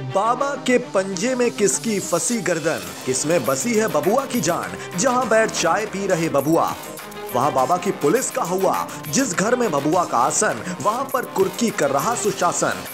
बाबा के पंजे में किसकी फंसी गर्दन, किसमें बसी है बबुआ की जान। जहां बैठ चाय पी रहे बबुआ, वहां बाबा की पुलिस का हुआ। जिस घर में बबुआ का आसन, वहां पर कुर्की कर रहा सुशासन।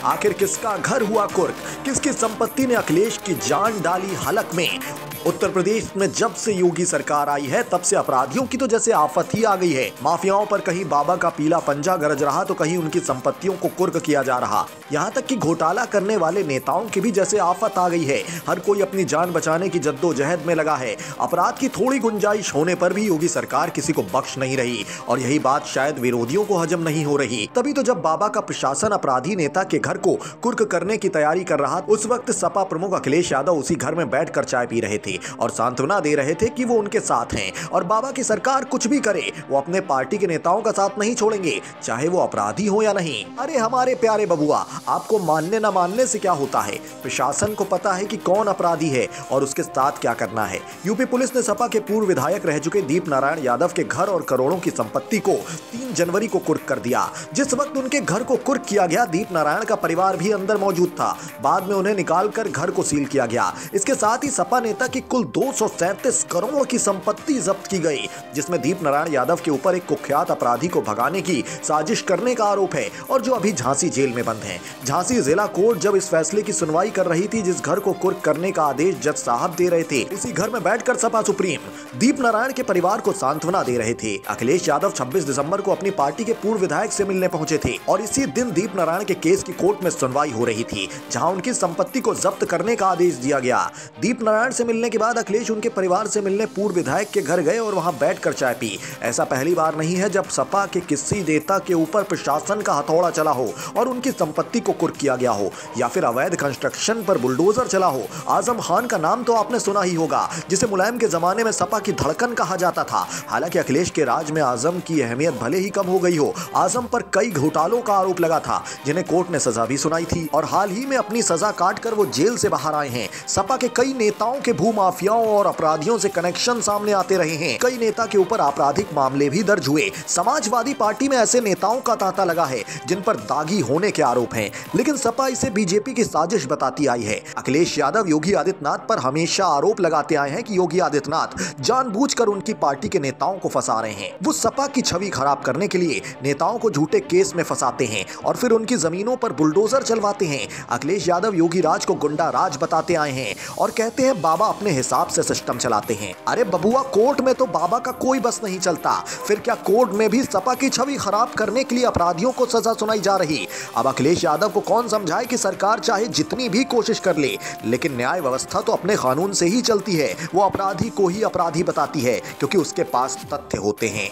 आखिर किसका घर हुआ कुर्क, किसकी संपत्ति ने अखिलेश की जान डाली हलक में। उत्तर प्रदेश में जब से योगी सरकार आई है, तब से अपराधियों की तो जैसे आफत ही आ गई है। माफियाओं पर कहीं बाबा का पीला पंजा गरज रहा, तो कहीं उनकी संपत्तियों को कुर्क किया जा रहा। यहाँ तक कि घोटाला करने वाले नेताओं की भी जैसे आफत आ गई है। हर कोई अपनी जान बचाने की जद्दोजहद में लगा है। अपराध की थोड़ी गुंजाइश होने पर भी योगी सरकार किसी को बख्श नहीं रही, और यही बात शायद विरोधियों को हजम नहीं हो रही। तभी तो जब बाबा का प्रशासन अपराधी नेता के घर को कुर्क करने की तैयारी कर रहा, उस वक्त सपा प्रमुख अखिलेश यादव उसी घर में बैठकर चाय पी रहे थे और सांत्वना दे रहे थे कि वो उनके साथ हैं, और बाबा की सरकार कुछ भी करे, वो अपने पार्टी के नेताओं का साथ नहीं छोड़ेंगे, चाहे वो अपराधी हो या नहीं। अरे हमारे प्यारे बबुआ, आपको मानने ना मानने से क्या होता है। प्रशासन को पता है कि कौन अपराधी है और उसके साथ क्या करना है। यूपी पुलिस ने सपा के पूर्व विधायक रह चुके दीप नारायण यादव के घर और करोड़ों की संपत्ति को 3 जनवरी को कुर्क कर दिया। जिस वक्त उनके घर को कुर्क किया गया, दीप नारायण का परिवार भी अंदर मौजूद था। बाद में उन्हें निकालकर घर को सील किया गया। इसके साथ ही सपा नेता की कुल 237 करोड़ की संपत्ति जब्त की गई, जिसमें दीप नारायण यादव के ऊपर एक कुख्यात अपराधी को भगाने की साजिश करने का आरोप है, और जो अभी झांसी जेल में बंद हैं। झांसी जिला कोर्ट जब इस फैसले की सुनवाई कर रही थी, जिस घर को कुर्क करने का आदेश जज साहब दे रहे थे, उसी घर में बैठकर सपा सुप्रीम दीप नारायण के परिवार को सांत्वना दे रहे थे। अखिलेश यादव 26 दिसंबर को अपनी पार्टी के पूर्व विधायक से मिलने पहुंचे थे, और इसी दिन दीप नारायण के केस की कोर्ट में सुनवाई हो रही थी, जहां उनकी संपत्ति को जब्त करने का आदेश दिया गया। दीप नारायण से मिलने के बाद अखिलेश उनके परिवार से मिलने पूर्व विधायक के घर गए और वहां बैठकर चाय पी। ऐसा पहली बार नहीं है जब सपा के किसी नेता के ऊपर प्रशासन का हथौड़ा चला हो और उनकी संपत्ति को कुर्क किया गया हो, या फिर अवैध कंस्ट्रक्शन पर बुलडोजर चला हो। आजम खान का नाम तो आपने सुना ही होगा, जिसे मुलायम के जमाने में सपा की धड़कन कहा जाता था। हालांकि अखिलेश के राज में आजम की अहमियत भले ही कम हो गई हो, आजम पर कई घोटालों का आरोप लगा था, जिन्हें कोर्ट ने सजा भी सुनाई थी, और हाल ही में अपनी सजा काटकर वो जेल से बाहर आए हैं। सपा के कई नेताओं के भूमाफियाओं और अपराधियों से कनेक्शन सामने आते रहे हैं। कई नेता के ऊपर आपराधिक मामले भी दर्ज हुए। समाजवादी पार्टी में ऐसे नेताओं का तांता लगा है जिन पर दागी होने के आरोप हैं, लेकिन सपा इसे बीजेपी की साजिश बताती आई है। अखिलेश यादव योगी आदित्यनाथ पर हमेशा आरोप लगाते आए हैं कि योगी आदित्यनाथ जानबूझकर उनकी पार्टी के नेताओं को फंसा रहे हैं। वो सपा की छवि खराब करने के लिए नेताओं को झूठे केस में फंसाते हैं और फिर उनकी जमीनों पर बुलडोजर चलवाते हैं। अखिलेश यादव योगी राज को गुंडा राज बताते आए हैं और कहते हैं बाबा अपने हिसाब से सिस्टम चलाते हैं। अरे बबुआ, कोर्ट में तो बाबा का कोई बस नहीं चलता, फिर क्या कोर्ट में भी सपा की छवि खराब करने के लिए अपराधियों को सजा सुनाई जा रही। अब अखिलेश यादव को कौन समझाए कि सरकार चाहे जितनी भी कोशिश कर ले, लेकिन न्याय व्यवस्था तो अपने कानून से ही चलती है। वो अपराधी को ही अपराधी बताती है, क्योंकि उसके पास तथ्य होते हैं।